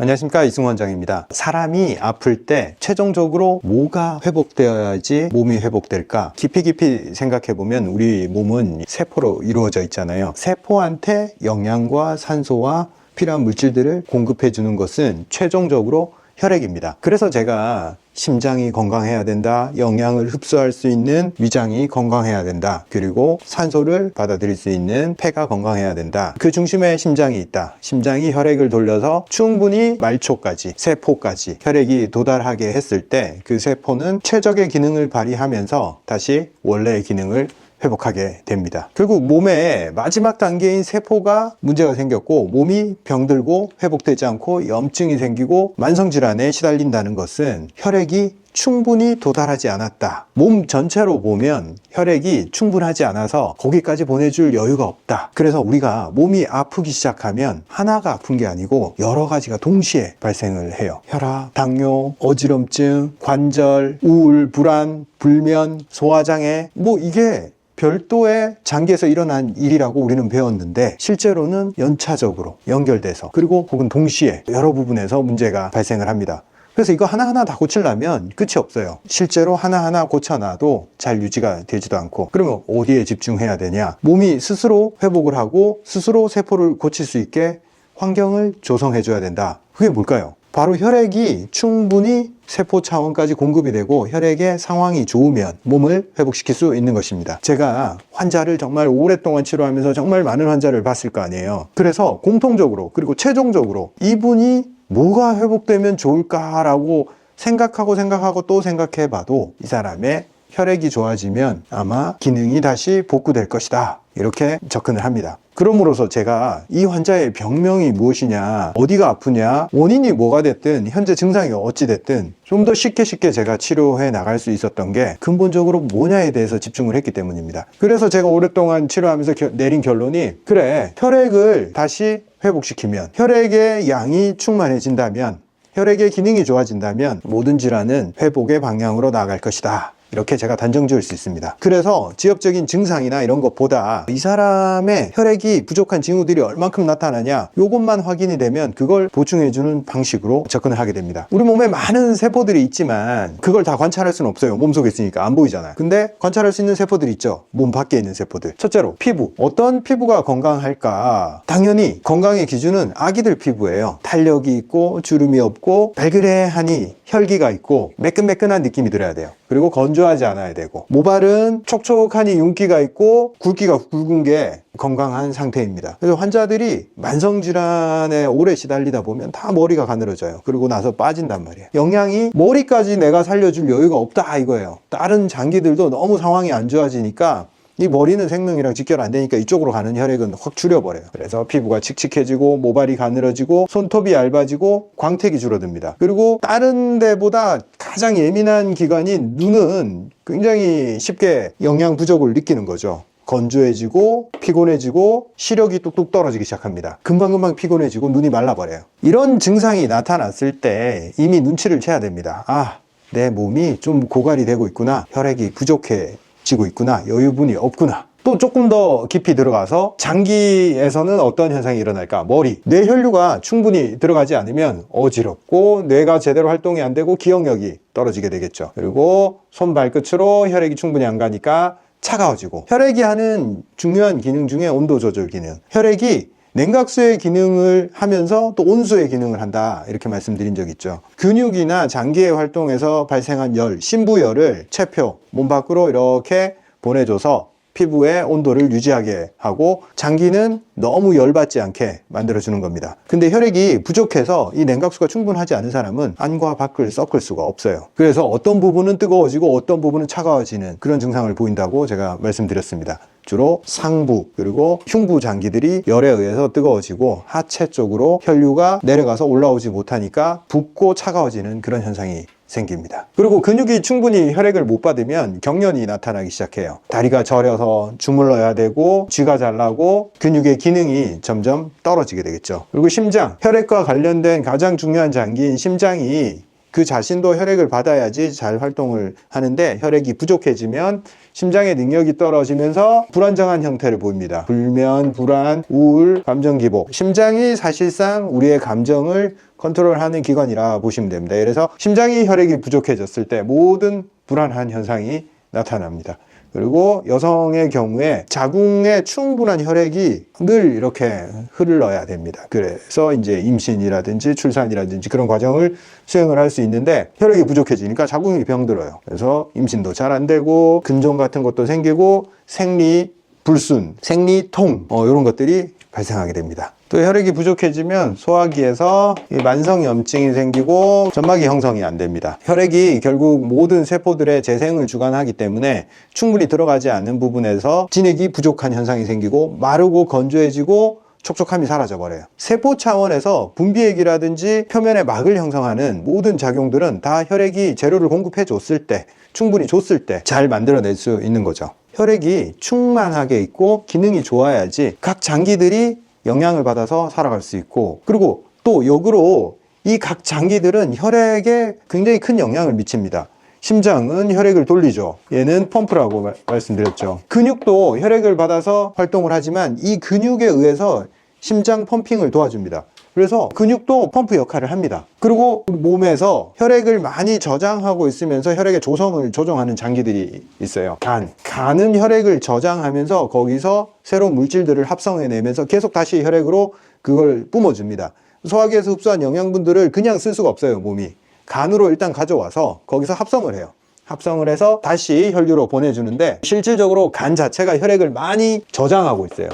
안녕하십니까, 이승훈 원장입니다. 사람이 아플 때 최종적으로 뭐가 회복되어야지 몸이 회복될까? 깊이 생각해보면 우리 몸은 세포로 이루어져 있잖아요. 세포한테 영양과 산소와 필요한 물질들을 공급해 주는 것은 최종적으로 혈액입니다. 그래서 제가 심장이 건강해야 된다, 영양을 흡수할 수 있는 위장이 건강해야 된다, 그리고 산소를 받아들일 수 있는 폐가 건강해야 된다. 그 중심에 심장이 있다. 심장이 혈액을 돌려서 충분히 말초까지, 세포까지 혈액이 도달하게 했을 때 그 세포는 최적의 기능을 발휘하면서 다시 원래의 기능을 회복하게 됩니다. 결국 몸의 마지막 단계인 세포가 문제가 생겼고 몸이 병들고 회복되지 않고 염증이 생기고 만성질환에 시달린다는 것은 혈액이 충분히 도달하지 않았다. 몸 전체로 보면 혈액이 충분하지 않아서 거기까지 보내줄 여유가 없다. 그래서 우리가 몸이 아프기 시작하면 하나가 아픈 게 아니고 여러 가지가 동시에 발생을 해요. 혈압, 당뇨, 어지럼증, 관절, 우울, 불안, 불면, 소화장애, 이게 별도의 장기에서 일어난 일이라고 우리는 배웠는데 실제로는 연차적으로 연결돼서 그리고 혹은 동시에 여러 부분에서 문제가 발생을 합니다. 그래서 이거 하나하나 다 고치려면 끝이 없어요. 실제로 하나하나 고쳐놔도 잘 유지가 되지도 않고, 그러면 어디에 집중해야 되냐? 몸이 스스로 회복을 하고 스스로 세포를 고칠 수 있게 환경을 조성해 줘야 된다. 그게 뭘까요? 바로 혈액이 충분히 세포 차원까지 공급이 되고 혈액의 상황이 좋으면 몸을 회복시킬 수 있는 것입니다. 제가 환자를 정말 오랫동안 치료하면서 정말 많은 환자를 봤을 거 아니에요. 그래서 공통적으로 그리고 최종적으로 이분이 뭐가 회복되면 좋을까라고 생각하고 또 생각해 봐도 이 사람의 혈액이 좋아지면 아마 기능이 다시 복구될 것이다, 이렇게 접근을 합니다. 그럼으로써 제가 이 환자의 병명이 무엇이냐, 어디가 아프냐, 원인이 뭐가 됐든 현재 증상이 어찌 됐든 좀 더 쉽게 제가 치료해 나갈 수 있었던 게 근본적으로 뭐냐에 대해서 집중을 했기 때문입니다. 그래서 제가 오랫동안 치료하면서 내린 결론이, 그래, 혈액을 다시 회복시키면, 혈액의 양이 충만해진다면, 혈액의 기능이 좋아진다면 모든 질환은 회복의 방향으로 나아갈 것이다, 이렇게 제가 단정 지을 수 있습니다. 그래서 지엽적인 증상이나 이런 것보다 이 사람의 혈액이 부족한 징후들이 얼만큼 나타나냐, 이것만 확인이 되면 그걸 보충해주는 방식으로 접근을 하게 됩니다. 우리 몸에 많은 세포들이 있지만 그걸 다 관찰할 수는 없어요. 몸속에 있으니까 안 보이잖아요. 근데 관찰할 수 있는 세포들이 있죠. 몸 밖에 있는 세포들. 첫째로 피부. 어떤 피부가 건강할까? 당연히 건강의 기준은 아기들 피부예요. 탄력이 있고 주름이 없고 발그레하니 혈기가 있고 매끈매끈한 느낌이 들어야 돼요. 그리고 건조하지 않아야 되고, 모발은 촉촉하니 윤기가 있고 굵기가 굵은 게 건강한 상태입니다. 그래서 환자들이 만성질환에 오래 시달리다 보면 다 머리가 가늘어져요. 그리고 나서 빠진단 말이에요. 영양이 머리까지 내가 살려줄 여유가 없다, 이거예요. 다른 장기들도 너무 상황이 안 좋아지니까 이 머리는 생명이랑 직결 안 되니까 이쪽으로 가는 혈액은 확 줄여버려요. 그래서 피부가 칙칙해지고 모발이 가늘어지고 손톱이 얇아지고 광택이 줄어듭니다. 그리고 다른 데보다 가장 예민한 기관인 눈은 굉장히 쉽게 영양 부족을 느끼는 거죠. 건조해지고 피곤해지고 시력이 뚝뚝 떨어지기 시작합니다. 금방 피곤해지고 눈이 말라버려요. 이런 증상이 나타났을 때 이미 눈치를 채야 됩니다. 아, 내 몸이 좀 고갈이 되고 있구나, 혈액이 부족해지고 있구나, 여유분이 없구나. 또 조금 더 깊이 들어가서 장기에서는 어떤 현상이 일어날까? 머리, 뇌혈류가 충분히 들어가지 않으면 어지럽고 뇌가 제대로 활동이 안 되고 기억력이 떨어지게 되겠죠. 그리고 손 발끝으로 혈액이 충분히 안 가니까 차가워지고, 혈액이 하는 중요한 기능 중에 온도 조절 기능, 혈액이 냉각수의 기능을 하면서 또 온수의 기능을 한다, 이렇게 말씀드린 적 있죠. 근육이나 장기의 활동에서 발생한 열, 심부열을 체표, 몸 밖으로 이렇게 보내줘서 피부의 온도를 유지하게 하고 장기는 너무 열받지 않게 만들어주는 겁니다. 근데 혈액이 부족해서 이 냉각수가 충분하지 않은 사람은 안과 밖을 섞을 수가 없어요. 그래서 어떤 부분은 뜨거워지고 어떤 부분은 차가워지는 그런 증상을 보인다고 제가 말씀드렸습니다. 주로 상부 그리고 흉부 장기들이 열에 의해서 뜨거워지고 하체 쪽으로 혈류가 내려가서 올라오지 못하니까 붓고 차가워지는 그런 현상이 생깁니다. 그리고 근육이 충분히 혈액을 못 받으면 경련이 나타나기 시작해요. 다리가 저려서 주물러야 되고 쥐가 잘 나고 근육의 기능이 점점 떨어지게 되겠죠. 그리고 심장, 혈액과 관련된 가장 중요한 장기인 심장이 그 자신도 혈액을 받아야지 잘 활동을 하는데 혈액이 부족해지면 심장의 능력이 떨어지면서 불안정한 형태를 보입니다. 불면, 불안, 우울, 감정 기복. 심장이 사실상 우리의 감정을 컨트롤하는 기관이라 보시면 됩니다. 그래서 심장이 혈액이 부족해졌을 때 모든 불안한 현상이 나타납니다. 그리고 여성의 경우에 자궁에 충분한 혈액이 늘 이렇게 흘러야 됩니다. 그래서 이제 임신이라든지 출산이라든지 그런 과정을 수행을 할 수 있는데 혈액이 부족해지니까 자궁이 병들어요. 그래서 임신도 잘 안 되고 근종 같은 것도 생기고 생리 불순, 생리통 이런 것들이 발생하게 됩니다. 또 혈액이 부족해지면 소화기에서 만성염증이 생기고 점막이 형성이 안 됩니다. 혈액이 결국 모든 세포들의 재생을 주관하기 때문에 충분히 들어가지 않는 부분에서 진액이 부족한 현상이 생기고 마르고 건조해지고 촉촉함이 사라져 버려요. 세포 차원에서 분비액이라든지 표면에 막을 형성하는 모든 작용들은 다 혈액이 재료를 공급해 줬을 때, 충분히 줬을 때 잘 만들어낼 수 있는 거죠. 혈액이 충만하게 있고 기능이 좋아야지 각 장기들이 영향을 받아서 살아갈 수 있고, 그리고 또 역으로 이 각 장기들은 혈액에 굉장히 큰 영향을 미칩니다. 심장은 혈액을 돌리죠. 얘는 펌프라고 말씀드렸죠. 근육도 혈액을 받아서 활동을 하지만 이 근육에 의해서 심장 펌핑을 도와줍니다. 그래서 근육도 펌프 역할을 합니다. 그리고 몸에서 혈액을 많이 저장하고 있으면서 혈액의 조성을 조정하는 장기들이 있어요. 간은 혈액을 저장하면서 거기서 새로운 물질들을 합성해내면서 계속 다시 혈액으로 그걸 뿜어줍니다. 소화기에서 흡수한 영양분들을 그냥 쓸 수가 없어요, 몸이. 간으로 일단 가져와서 거기서 합성을 해요. 합성을 해서 다시 혈류로 보내주는데 실질적으로 간 자체가 혈액을 많이 저장하고 있어요.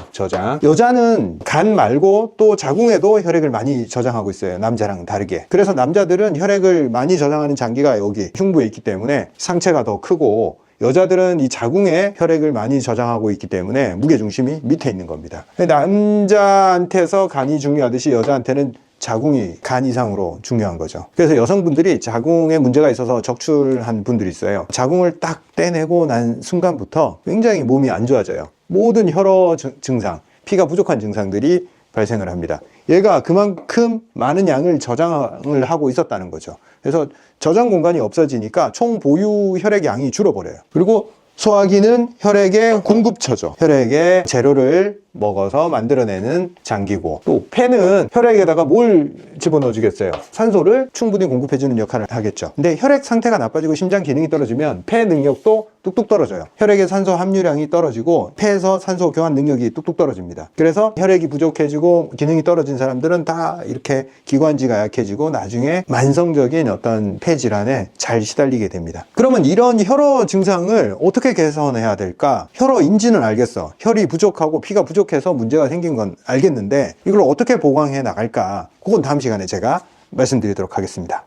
여자는 간 말고 또 자궁에도 혈액을 많이 저장하고 있어요. 남자랑은 다르게. 그래서 남자들은 혈액을 많이 저장하는 장기가 여기 흉부에 있기 때문에 상체가 더 크고, 여자들은 이 자궁에 혈액을 많이 저장하고 있기 때문에 무게중심이 밑에 있는 겁니다. 남자한테서 간이 중요하듯이 여자한테는 자궁이 간 이상으로 중요한 거죠. 그래서 여성분들이 자궁에 문제가 있어서 적출한 분들이 있어요. 자궁을 딱 떼내고 난 순간부터 굉장히 몸이 안 좋아져요. 모든 혈어 증상, 피가 부족한 증상들이 발생을 합니다. 얘가 그만큼 많은 양을 저장을 하고 있었다는 거죠. 그래서 저장 공간이 없어지니까 총 보유 혈액 양이 줄어버려요. 그리고 소화기는 혈액의 공급처죠. 혈액의 재료를 먹어서 만들어내는 장기고, 또 폐는 혈액에다가 뭘 집어넣어 주겠어요? 산소를 충분히 공급해주는 역할을 하겠죠. 근데 혈액 상태가 나빠지고 심장 기능이 떨어지면 폐 능력도 뚝뚝 떨어져요. 혈액의 산소 함유량이 떨어지고 폐에서 산소 교환 능력이 뚝뚝 떨어집니다. 그래서 혈액이 부족해지고 기능이 떨어진 사람들은 다 이렇게 기관지가 약해지고 나중에 만성적인 어떤 폐 질환에 잘 시달리게 됩니다. 그러면 이런 혈어 증상을 어떻게 개선해야 될까? 혈어 인지는 알겠어. 혈이 부족하고 피가 부족해서 문제가 생긴 건 알겠는데 이걸 어떻게 보강해 나갈까? 그건 다음 시간에 제가 말씀드리도록 하겠습니다.